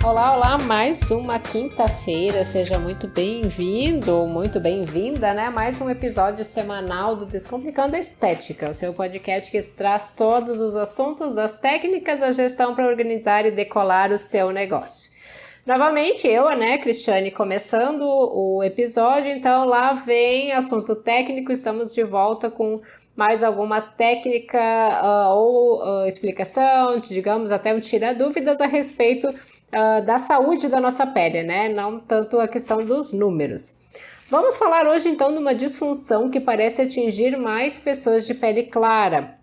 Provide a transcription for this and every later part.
Olá, olá, mais uma quinta-feira, seja muito bem-vindo, muito bem-vinda, né? Mais um episódio semanal do Descomplicando a Estética, o seu podcast que traz todos os assuntos das técnicas da gestão para organizar e decolar o seu negócio. Novamente, Cristiane, começando o episódio, então lá vem assunto técnico, estamos de volta com mais alguma técnica ou explicação, digamos, até um tira dúvidas a respeito da saúde da nossa pele, né? Não tanto a questão dos números. Vamos falar hoje então de uma disfunção que parece atingir mais pessoas de pele clara.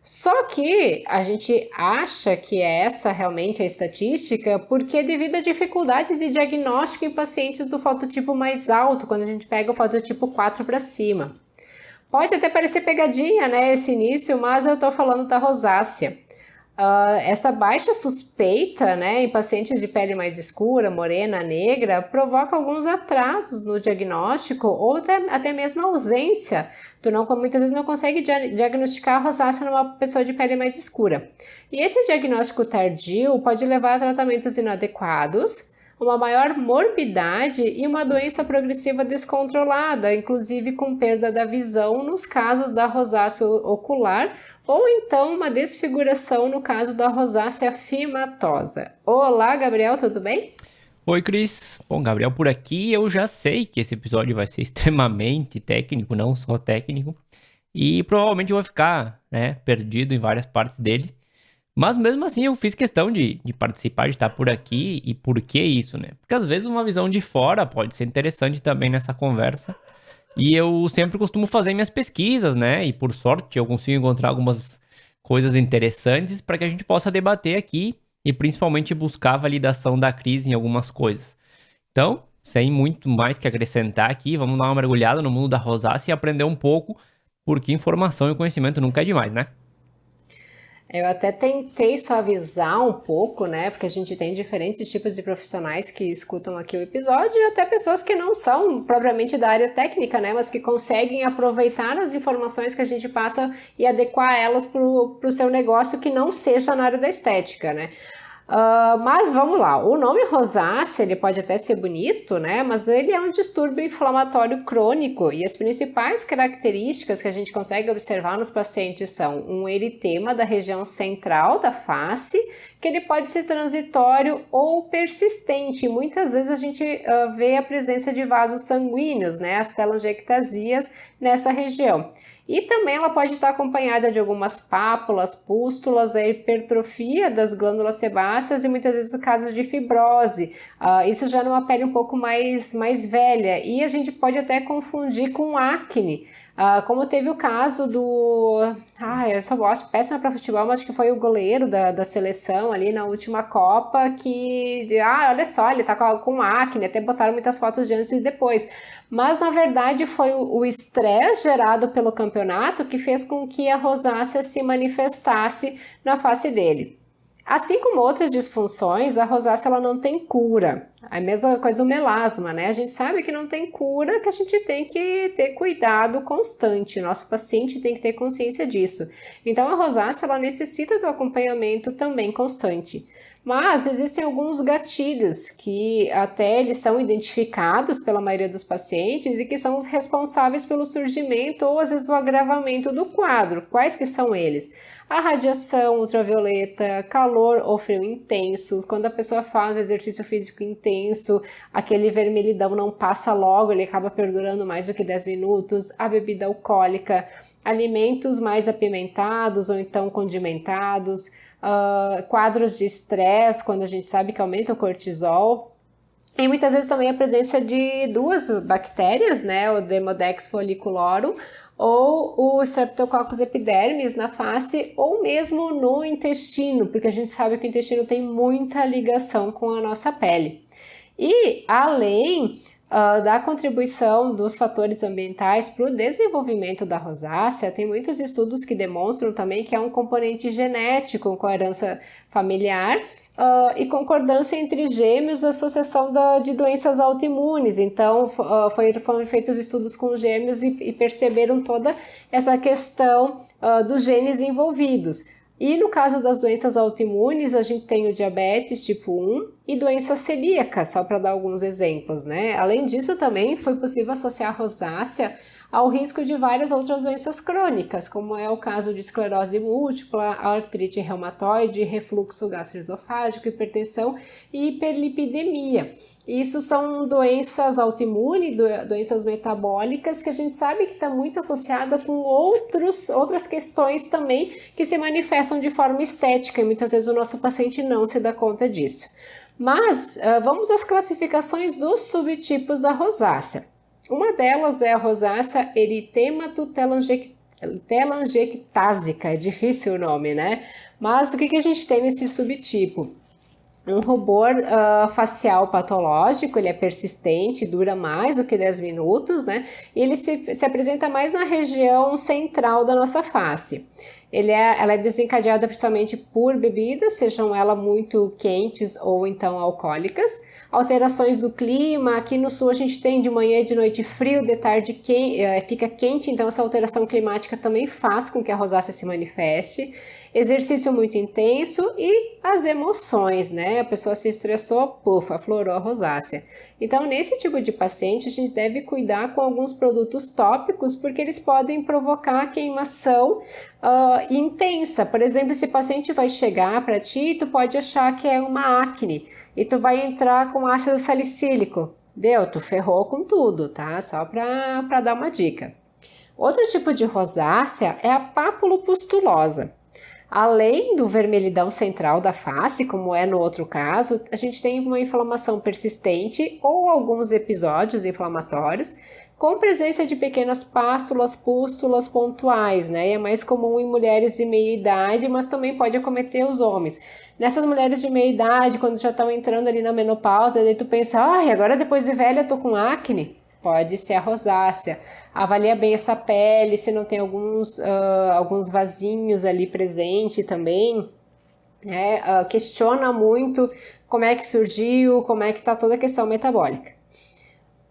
Só que a gente acha que é essa realmente a estatística porque devido a dificuldades de diagnóstico em pacientes do fototipo mais alto, quando a gente pega o fototipo 4 para cima. Pode até parecer pegadinha, né, esse início, mas eu estou falando da rosácea. Essa baixa suspeita, né, em pacientes de pele mais escura, morena, negra, provoca alguns atrasos no diagnóstico ou até mesmo ausência. Muitas vezes não consegue diagnosticar a rosácea numa pessoa de pele mais escura. E esse diagnóstico tardio pode levar a tratamentos inadequados, uma maior morbidade e uma doença progressiva descontrolada, inclusive com perda da visão nos casos da rosácea ocular, ou então uma desfiguração no caso da rosácea fimatosa. Olá, Gabriel, tudo bem? Oi, Cris. Bom, Gabriel por aqui. Eu já sei que esse episódio vai ser extremamente técnico, não só técnico, e provavelmente eu vou ficar, perdido em várias partes dele. Mas mesmo assim eu fiz questão de participar, de estar por aqui. E por que isso, né? Porque às vezes uma visão de fora pode ser interessante também nessa conversa. E eu sempre costumo fazer minhas pesquisas, né? E por sorte eu consigo encontrar algumas coisas interessantes para que a gente possa debater aqui e principalmente buscar a validação da crise em algumas coisas. Então, sem muito mais que acrescentar aqui, vamos dar uma mergulhada no mundo da rosácea e aprender um pouco, porque informação e conhecimento nunca é demais, né? Eu até tentei suavizar um pouco, né? Porque a gente tem diferentes tipos de profissionais que escutam aqui o episódio e até pessoas que não são propriamente da área técnica, né? Mas que conseguem aproveitar as informações que a gente passa e adequar elas para o seu negócio que não seja na área da estética, né? Mas vamos lá, o nome rosácea ele pode até ser bonito, né? Mas ele é um distúrbio inflamatório crônico e as principais características que a gente consegue observar nos pacientes são um eritema da região central da face, que ele pode ser transitório ou persistente. Muitas vezes a gente vê a presença de vasos sanguíneos, né? As telangiectasias nessa região. E também ela pode estar acompanhada de algumas pápulas, pústulas, a hipertrofia das glândulas sebáceas e muitas vezes o caso de fibrose. Isso já numa pele um pouco mais velha. E a gente pode até confundir com acne. Como teve o caso do... eu só gosto, péssima para futebol, mas acho que foi o goleiro da seleção ali na última Copa que... olha só, ele tá com acne, até botaram muitas fotos de antes e depois. Mas, na verdade, foi o estresse gerado pelo campeonato que fez com que a rosácea se manifestasse na face dele. Assim como outras disfunções, a rosácea ela não tem cura. A mesma coisa o melasma, né? A gente sabe que não tem cura, que a gente tem que ter cuidado constante. Nosso paciente tem que ter consciência disso. Então, a rosácea ela necessita do acompanhamento também constante. Mas existem alguns gatilhos que até eles são identificados pela maioria dos pacientes e que são os responsáveis pelo surgimento ou às vezes o agravamento do quadro. Quais que são eles? A radiação ultravioleta, calor ou frio intensos, quando a pessoa faz um exercício físico intenso, aquele vermelhidão não passa logo, ele acaba perdurando mais do que 10 minutos, a bebida alcoólica, alimentos mais apimentados ou então condimentados, quadros de estresse, quando a gente sabe que aumenta o cortisol, e muitas vezes também a presença de duas bactérias, né, o Demodex folliculorum ou o Streptococcus epidermis na face ou mesmo no intestino, porque a gente sabe que o intestino tem muita ligação com a nossa pele. E além da contribuição dos fatores ambientais para o desenvolvimento da rosácea, tem muitos estudos que demonstram também que é um componente genético com a herança familiar e concordância entre gêmeos, associação de doenças autoimunes. Então, foram feitos estudos com gêmeos e perceberam toda essa questão dos genes envolvidos. E no caso das doenças autoimunes, a gente tem o diabetes tipo 1 e doença celíaca, só para dar alguns exemplos, né? Além disso, também foi possível associar a rosácea ao risco de várias outras doenças crônicas, como é o caso de esclerose múltipla, artrite reumatoide, refluxo gastroesofágico, hipertensão e hiperlipidemia. Isso são doenças autoimunes, doenças metabólicas, que a gente sabe que está muito associada com outras questões também que se manifestam de forma estética, e muitas vezes o nosso paciente não se dá conta disso. Mas vamos às classificações dos subtipos da rosácea. Uma delas é a rosácea erythematotelangiectásica, é difícil o nome, né? Mas o que a gente tem nesse subtipo? Um rubor facial patológico, ele é persistente, dura mais do que 10 minutos, né? E ele se apresenta mais na região central da nossa face. Ela é desencadeada principalmente por bebidas, sejam elas muito quentes ou então alcoólicas. Alterações do clima, aqui no sul a gente tem de manhã e de noite frio, de tarde fica quente, então essa alteração climática também faz com que a rosácea se manifeste. Exercício muito intenso e as emoções, né? A pessoa se estressou, aflorou a rosácea. Então, nesse tipo de paciente, a gente deve cuidar com alguns produtos tópicos, porque eles podem provocar queimação intensa. Por exemplo, esse paciente vai chegar para ti e tu pode achar que é uma acne, e tu vai entrar com ácido salicílico. Tu ferrou com tudo, tá? Só para dar uma dica. Outro tipo de rosácea é a papulopustulosa. Além do vermelhidão central da face, como é no outro caso, a gente tem uma inflamação persistente ou alguns episódios inflamatórios, com presença de pequenas pústulas pontuais, né? E é mais comum em mulheres de meia idade, mas também pode acometer os homens. Nessas mulheres de meia idade, quando já estão entrando ali na menopausa, daí tu pensa, agora depois de velha eu tô com acne? Pode ser a rosácea. Avalia bem essa pele, se não tem alguns vasinhos ali presente também. Questiona muito como é que surgiu, como é que está toda a questão metabólica.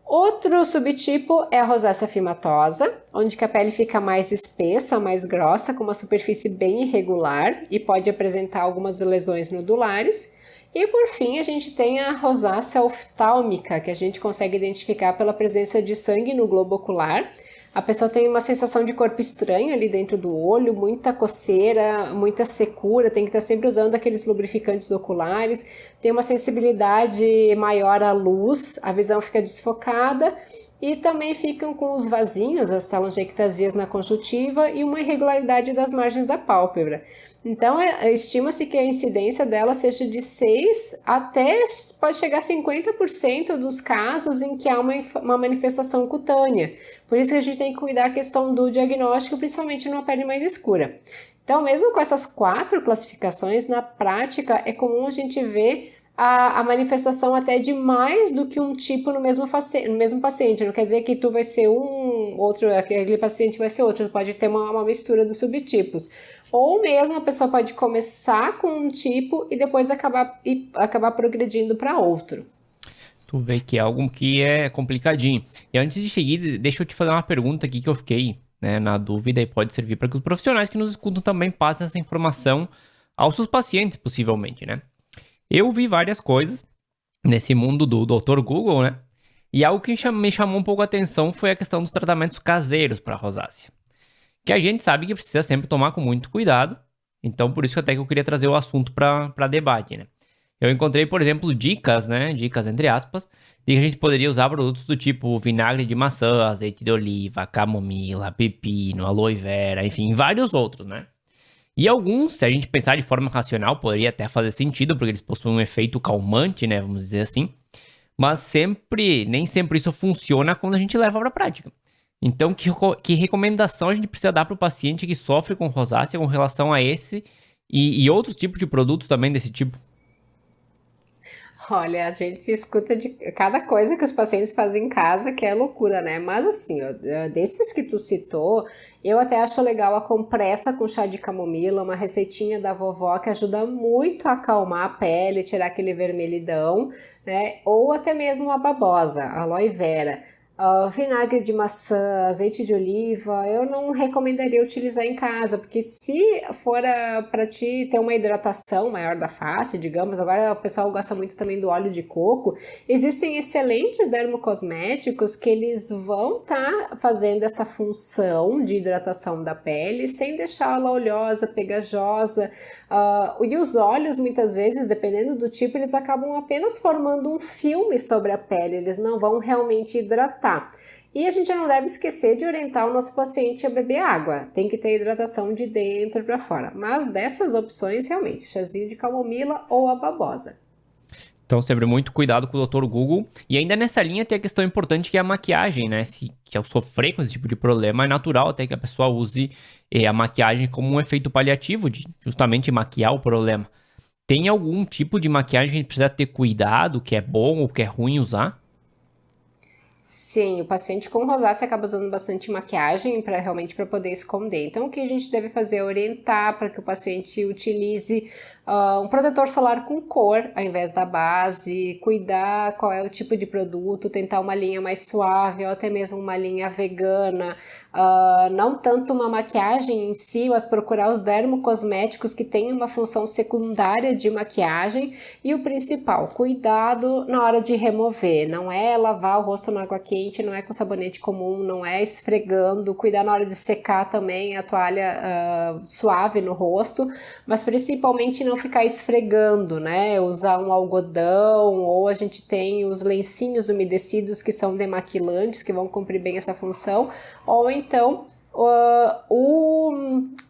Outro subtipo é a rosácea fimatosa, onde a pele fica mais espessa, mais grossa, com uma superfície bem irregular e pode apresentar algumas lesões nodulares. E por fim, a gente tem a rosácea oftálmica, que a gente consegue identificar pela presença de sangue no globo ocular. A pessoa tem uma sensação de corpo estranho ali dentro do olho, muita coceira, muita secura, tem que estar sempre usando aqueles lubrificantes oculares, tem uma sensibilidade maior à luz, a visão fica desfocada e também ficam com os vasinhos, as telangiectasias na conjuntiva e uma irregularidade das margens da pálpebra. Então, estima-se que a incidência dela seja de 6 até pode chegar a 50% dos casos em que há uma manifestação cutânea. Por isso que a gente tem que cuidar da questão do diagnóstico, principalmente numa pele mais escura. Então, mesmo com essas 4 classificações, na prática é comum a gente ver a manifestação até de mais do que um tipo no mesmo paciente. Não quer dizer que tu vai ser aquele paciente vai ser outro, pode ter uma mistura dos subtipos. Ou mesmo a pessoa pode começar com um tipo e depois acabar progredindo para outro. Tu vê que é algo que é complicadinho. E antes de seguir, deixa eu te fazer uma pergunta aqui que eu fiquei, né, na dúvida e pode servir para que os profissionais que nos escutam também passem essa informação aos seus pacientes, possivelmente, né? Eu vi várias coisas nesse mundo do Dr. Google, né? E algo que me chamou um pouco a atenção foi a questão dos tratamentos caseiros para rosácea. Que a gente sabe que precisa sempre tomar com muito cuidado. Então, por isso que até que eu queria trazer o assunto para debate, né? Eu encontrei, por exemplo, dicas, né? Dicas entre aspas, de que a gente poderia usar produtos do tipo vinagre de maçã, azeite de oliva, camomila, pepino, aloe vera, enfim, vários outros, né? E alguns, se a gente pensar de forma racional, poderia até fazer sentido, porque eles possuem um efeito calmante, né? Vamos dizer assim. Mas nem sempre isso funciona quando a gente leva para a prática. Então, que recomendação a gente precisa dar para o paciente que sofre com rosácea com relação a esse e outros tipos de produtos também desse tipo? Olha, a gente escuta de cada coisa que os pacientes fazem em casa, que é loucura, né? Mas assim, desses que tu citou, eu até acho legal a compressa com chá de camomila, uma receitinha da vovó que ajuda muito a acalmar a pele, tirar aquele vermelhidão, né? Ou até mesmo a babosa, a aloe vera. Vinagre de maçã, azeite de oliva, eu não recomendaria utilizar em casa, porque se for para ti ter uma hidratação maior da face, digamos, agora o pessoal gosta muito também do óleo de coco, existem excelentes dermocosméticos que eles vão estar fazendo essa função de hidratação da pele sem deixá-la oleosa, pegajosa. E os óleos, muitas vezes, dependendo do tipo, eles acabam apenas formando um filme sobre a pele, eles não vão realmente hidratar. E a gente não deve esquecer de orientar o nosso paciente a beber água, tem que ter hidratação de dentro para fora. Mas dessas opções, realmente, chazinho de camomila ou a babosa. Então, sempre muito cuidado com o Dr. Google. E ainda nessa linha tem a questão importante que é a maquiagem, né? Que ao sofrer com esse tipo de problema, é natural até que a pessoa use a maquiagem como um efeito paliativo de justamente maquiar o problema. Tem algum tipo de maquiagem que precisa ter cuidado, que é bom ou que é ruim usar? Sim, o paciente com rosácea acaba usando bastante maquiagem para realmente para poder esconder. Então, o que a gente deve fazer é orientar para que o paciente utilize um protetor solar com cor ao invés da base, cuidar qual é o tipo de produto, tentar uma linha mais suave ou até mesmo uma linha vegana. Não tanto uma maquiagem em si, mas procurar os dermocosméticos que têm uma função secundária de maquiagem. E o principal, cuidado na hora de remover, não é lavar o rosto na água quente, não é com sabonete comum, não é esfregando, cuidar na hora de secar também a toalha suave no rosto, mas principalmente não ficar esfregando, né? Usar um algodão, ou a gente tem os lencinhos umedecidos que são demaquilantes, que vão cumprir bem essa função, ou então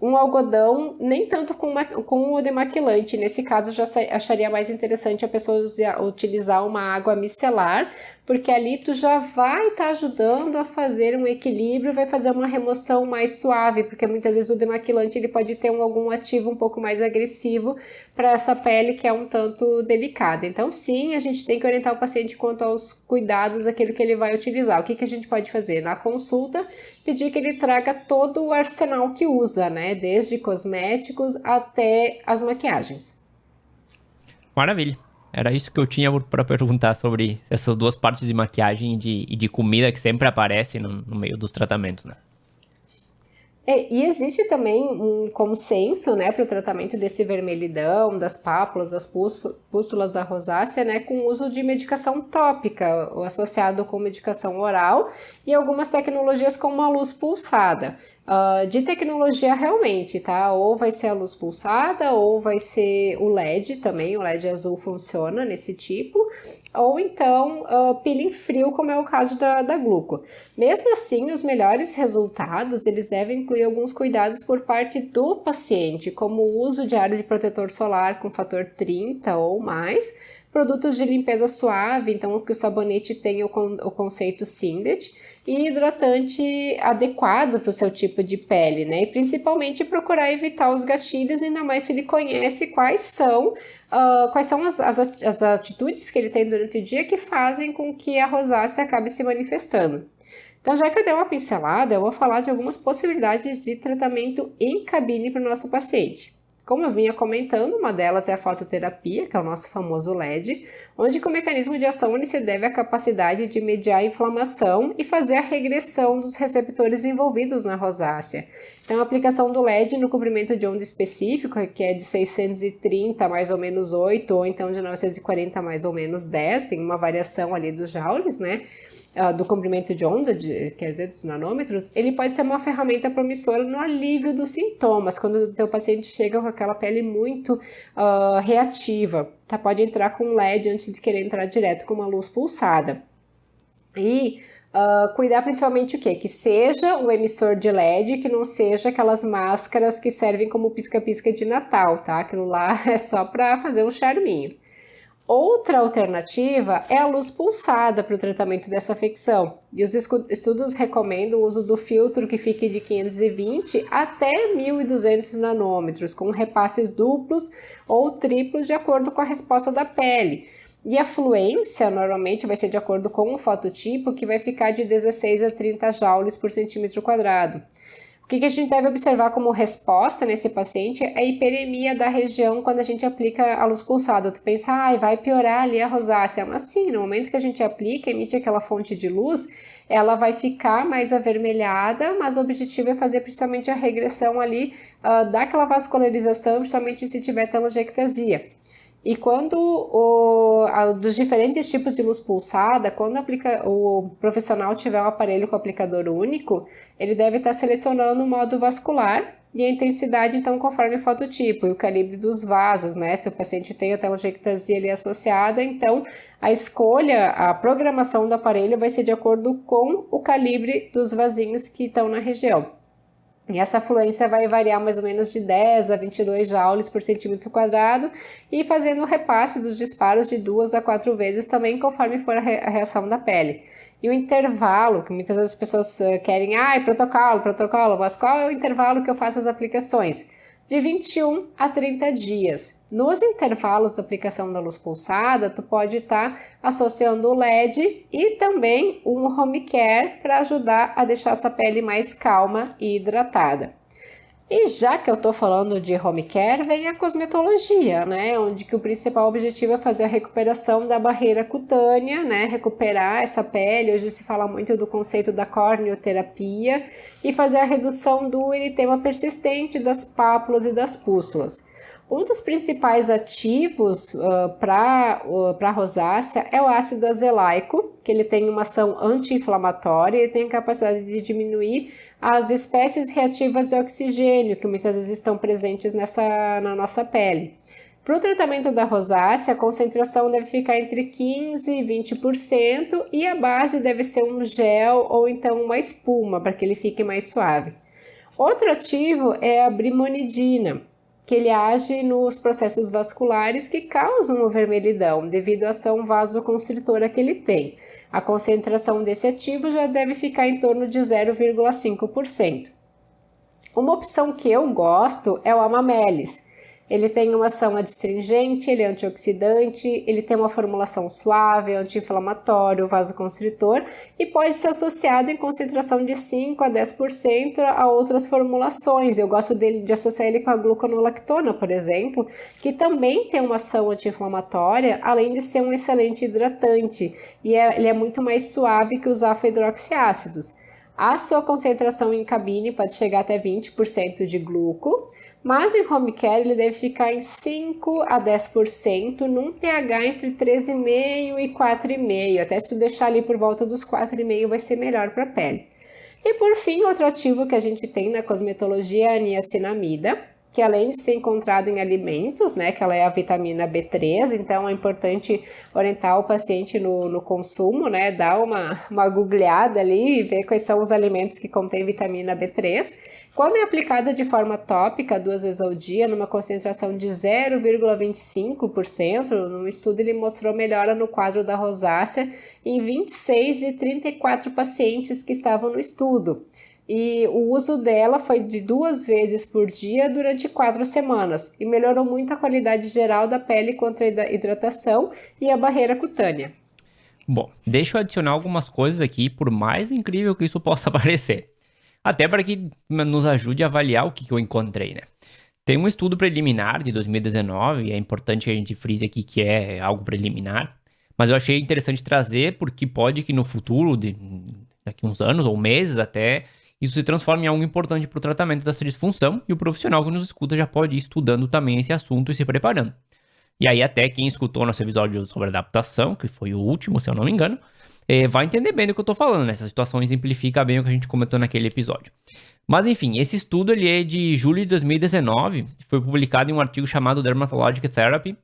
um algodão, nem tanto com o demaquilante. Nesse caso, eu já acharia mais interessante a pessoa utilizar uma água micelar, porque ali tu já vai estar ajudando a fazer um equilíbrio, vai fazer uma remoção mais suave, porque muitas vezes o demaquilante ele pode ter algum ativo um pouco mais agressivo para essa pele que é um tanto delicada. Então sim, a gente tem que orientar o paciente quanto aos cuidados daquilo que ele vai utilizar. O que a gente pode fazer? Na consulta, pedir que ele traga todo o arsenal que usa, né? Desde cosméticos até as maquiagens. Maravilha. Era isso que eu tinha para perguntar sobre essas duas partes de maquiagem e de comida que sempre aparecem no meio dos tratamentos, né? E existe também um consenso, né, para o tratamento desse vermelhidão, das pápulas, das pústulas da rosácea, né, com o uso de medicação tópica, associado com medicação oral, e algumas tecnologias como a luz pulsada. De tecnologia realmente, tá? Ou vai ser a luz pulsada, ou vai ser o LED também, o LED azul funciona nesse tipo, ou então peeling frio, como é o caso da Gluco. Mesmo assim, os melhores resultados, eles devem incluir alguns cuidados por parte do paciente, como o uso diário de protetor solar com fator 30 ou mais, produtos de limpeza suave, então que o sabonete tenha o conceito Sindet, e hidratante adequado para o seu tipo de pele, né? E principalmente procurar evitar os gatilhos, ainda mais se ele conhece quais são as atitudes que ele tem durante o dia que fazem com que a rosácea acabe se manifestando. Então, já que eu dei uma pincelada, eu vou falar de algumas possibilidades de tratamento em cabine para o nosso paciente. Como eu vinha comentando, uma delas é a fototerapia, que é o nosso famoso LED, onde com o mecanismo de ação ele se deve à capacidade de mediar a inflamação e fazer a regressão dos receptores envolvidos na rosácea. Então, a aplicação do LED no comprimento de onda específico, que é de 630 mais ou menos 8, ou então de 940 mais ou menos 10, tem uma variação ali dos joules, né? Do comprimento de onda, quer dizer, dos nanômetros, ele pode ser uma ferramenta promissora no alívio dos sintomas, quando o teu paciente chega com aquela pele muito reativa, tá? Pode entrar com LED antes de querer entrar direto com uma luz pulsada. E cuidar principalmente o quê? Que seja o emissor de LED, que não seja aquelas máscaras que servem como pisca-pisca de Natal, tá? Aquilo lá é só para fazer um charminho. Outra alternativa é a luz pulsada para o tratamento dessa afecção. E os estudos recomendam o uso do filtro que fique de 520 até 1.200 nanômetros, com repasses duplos ou triplos de acordo com a resposta da pele. E a fluência normalmente vai ser de acordo com o fototipo, que vai ficar de 16 a 30 joules por centímetro quadrado. O que a gente deve observar como resposta nesse paciente é a hiperemia da região quando a gente aplica a luz pulsada. Tu pensa, vai piorar ali a rosácea. Mas sim, no momento que a gente aplica, emite aquela fonte de luz, ela vai ficar mais avermelhada, mas o objetivo é fazer principalmente a regressão ali daquela vascularização, principalmente se tiver telangiectasia. E quando dos diferentes tipos de luz pulsada, quando o profissional tiver um aparelho com aplicador único, ele deve estar selecionando o modo vascular e a intensidade, então, conforme o fototipo e o calibre dos vasos, né? Se o paciente tem a telangiectasia ali associada, então a escolha, a programação do aparelho vai ser de acordo com o calibre dos vasinhos que estão na região. E essa fluência vai variar mais ou menos de 10 a 22 joules por centímetro quadrado e fazendo o repasse dos disparos de 2 a 4 vezes também conforme for a reação da pele. E o intervalo, que muitas vezes as pessoas querem, protocolo, mas qual é o intervalo que eu faço as aplicações? De 21 a 30 dias. Nos intervalos da aplicação da luz pulsada, tu pode estar associando o LED e também um home care para ajudar a deixar essa pele mais calma e hidratada. E já que eu estou falando de home care, vem a cosmetologia, né? Onde que o principal objetivo é fazer a recuperação da barreira cutânea, né? Recuperar essa pele. Hoje se fala muito do conceito da corneoterapia e fazer a redução do eritema persistente das pápulas e das pústulas. Um dos principais ativos para a rosácea é o ácido azelaico, que ele tem uma ação anti-inflamatória e tem a capacidade de diminuir as espécies reativas de oxigênio, que muitas vezes estão presentes na nossa pele. Para o tratamento da rosácea, a concentração deve ficar entre 15% e 20% e a base deve ser um gel ou então uma espuma, para que ele fique mais suave. Outro ativo é a brimonidina, que ele age nos processos vasculares que causam a vermelhidão, devido à ação vasoconstritora que ele tem. A concentração desse ativo já deve ficar em torno de 0,5%. Uma opção que eu gosto é o Amamelis. Ele tem uma ação adstringente, ele é antioxidante, ele tem uma formulação suave, anti-inflamatório, vasoconstritor e pode ser associado em concentração de 5 a 10% a outras formulações. Eu gosto de associar ele com a gluconolactona, por exemplo, que também tem uma ação anti-inflamatória, além de ser um excelente hidratante, e ele é muito mais suave que os alfa-hidroxiácidos. A sua concentração em cabine pode chegar até 20% de gluco, mas em home care ele deve ficar em 5 a 10% num pH entre 3,5 e 4,5. Até se tu deixar ali por volta dos 4,5 vai ser melhor para a pele. E por fim, outro ativo que a gente tem na cosmetologia é a niacinamida, que além de ser encontrado em alimentos, né, que ela é a vitamina B3, então é importante orientar o paciente no consumo, né, dar uma googleada ali e ver quais são os alimentos que contêm vitamina B3. Quando é aplicada de forma tópica 2 vezes ao dia, numa concentração de 0,25%, no estudo ele mostrou melhora no quadro da rosácea em 26 de 34 pacientes que estavam no estudo. E o uso dela foi de 2 vezes por dia durante 4 semanas e melhorou muito a qualidade geral da pele contra a hidratação e a barreira cutânea. Bom, deixa eu adicionar algumas coisas aqui, por mais incrível que isso possa parecer. Até para que nos ajude a avaliar o que eu encontrei, né? Tem um estudo preliminar de 2019, e é importante que a gente frise aqui que é algo preliminar, mas eu achei interessante trazer porque pode que no futuro, daqui uns anos ou meses até, isso se transforme em algo importante para o tratamento dessa disfunção e o profissional que nos escuta já pode ir estudando também esse assunto e se preparando. E aí até quem escutou nosso episódio sobre adaptação, que foi o último, se eu não me engano, vai entender bem do que eu tô falando, né? Essa situação exemplifica bem o que a gente comentou naquele episódio. Mas enfim, esse estudo ele é de julho de 2019, foi publicado em um artigo chamado Dermatologic Therapy.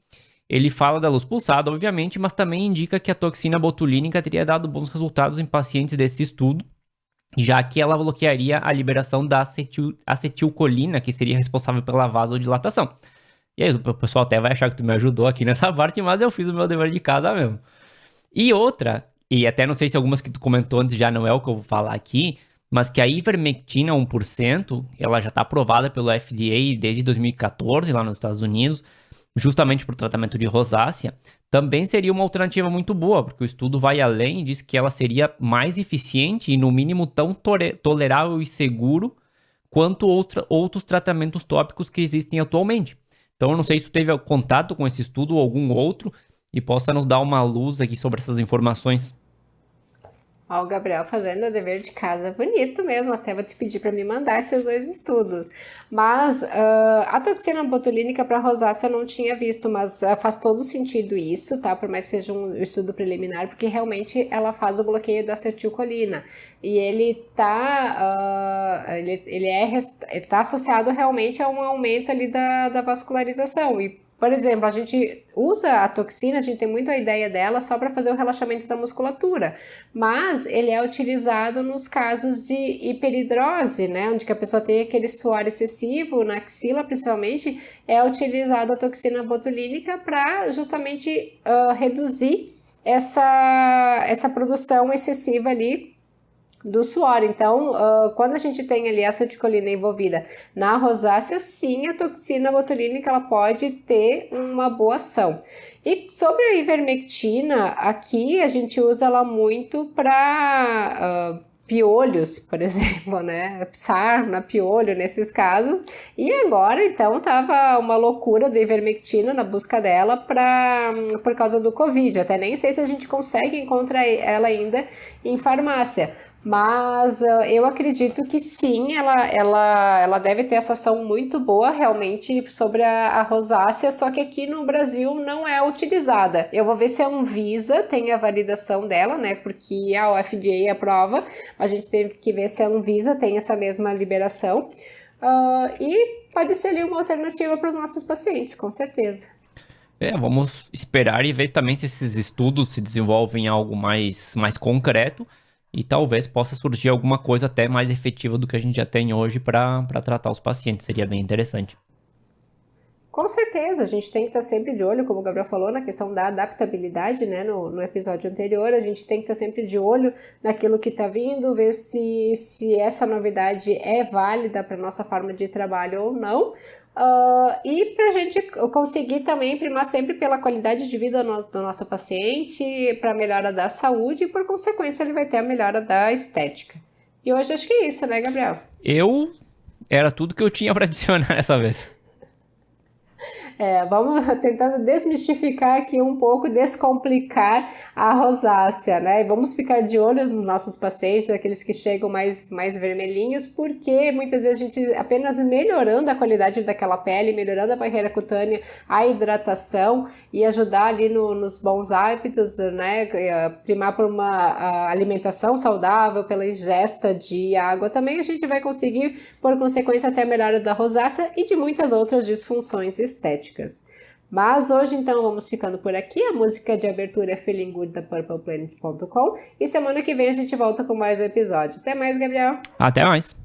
Ele fala da luz pulsada, obviamente, mas também indica que a toxina botulínica teria dado bons resultados em pacientes desse estudo, já que ela bloquearia a liberação da acetilcolina, que seria responsável pela vasodilatação. E aí o pessoal até vai achar que tu me ajudou aqui nessa parte, mas eu fiz o meu dever de casa mesmo. E outra, e até não sei se algumas que tu comentou antes já não é o que eu vou falar aqui, mas que a ivermectina 1%, ela já está aprovada pelo FDA desde 2014 lá nos Estados Unidos, justamente para o tratamento de rosácea, também seria uma alternativa muito boa, porque o estudo vai além e diz que ela seria mais eficiente e no mínimo tão tolerável e seguro quanto outros tratamentos tópicos que existem atualmente. Então eu não sei se tu teve contato com esse estudo ou algum outro, e possa nos dar uma luz aqui sobre essas informações. Ó, o Gabriel fazendo o dever de casa bonito mesmo, até vou te pedir para me mandar esses dois estudos. Mas a toxina botulínica para rosácea eu não tinha visto, mas faz todo sentido isso, tá? Por mais que seja um estudo preliminar, porque realmente ela faz o bloqueio da acetilcolina. E ele tá associado realmente a um aumento ali da vascularização. E por exemplo, a gente usa a toxina, a gente tem muito a ideia dela só para fazer o relaxamento da musculatura, mas ele é utilizado nos casos de hiperidrose, né, onde que a pessoa tem aquele suor excessivo na axila, principalmente, é utilizada a toxina botulínica para justamente reduzir essa produção excessiva ali do suor. Então, quando a gente tem ali essa acetilcolina envolvida na rosácea, sim, a toxina botulínica ela pode ter uma boa ação. E sobre a ivermectina, aqui a gente usa ela muito para piolhos, por exemplo, né? Sarna, piolho nesses casos. E agora, então, tava uma loucura da ivermectina na busca dela por causa do Covid. Até nem sei se a gente consegue encontrar ela ainda em farmácia. Mas eu acredito que sim, ela deve ter essa ação muito boa realmente sobre a rosácea, só que aqui no Brasil não é utilizada. Eu vou ver se a Anvisa tem a validação dela, né? Porque a FDA aprova, a gente teve que ver se a Anvisa tem essa mesma liberação. E pode ser ali uma alternativa para os nossos pacientes, com certeza. Vamos esperar e ver também se esses estudos se desenvolvem em algo mais concreto e talvez possa surgir alguma coisa até mais efetiva do que a gente já tem hoje para tratar os pacientes. Seria bem interessante. Com certeza, a gente tem que estar sempre de olho, como o Gabriel falou, na questão da adaptabilidade, né? No episódio anterior, a gente tem que estar sempre de olho naquilo que está vindo, ver se essa novidade é válida para a nossa forma de trabalho ou não. E para a gente conseguir também primar sempre pela qualidade de vida do nosso paciente, para a melhora da saúde e, por consequência, ele vai ter a melhora da estética. E hoje acho que é isso, né, Gabriel? Era tudo que eu tinha para adicionar dessa vez. Vamos tentando desmistificar aqui um pouco, descomplicar a rosácea, né? Vamos ficar de olho nos nossos pacientes, aqueles que chegam mais vermelhinhos, porque muitas vezes a gente apenas melhorando a qualidade daquela pele, melhorando a barreira cutânea, a hidratação e ajudar ali nos bons hábitos, né? Primar por uma alimentação saudável, pela ingesta de água também, a gente vai conseguir, por consequência, até a melhora da rosácea e de muitas outras disfunções estéticas. Mas hoje então vamos ficando por aqui. A música de abertura é Feeling Good da purpleplanet.com e semana que vem a gente volta com mais um episódio. Até mais, Gabriel! Até mais!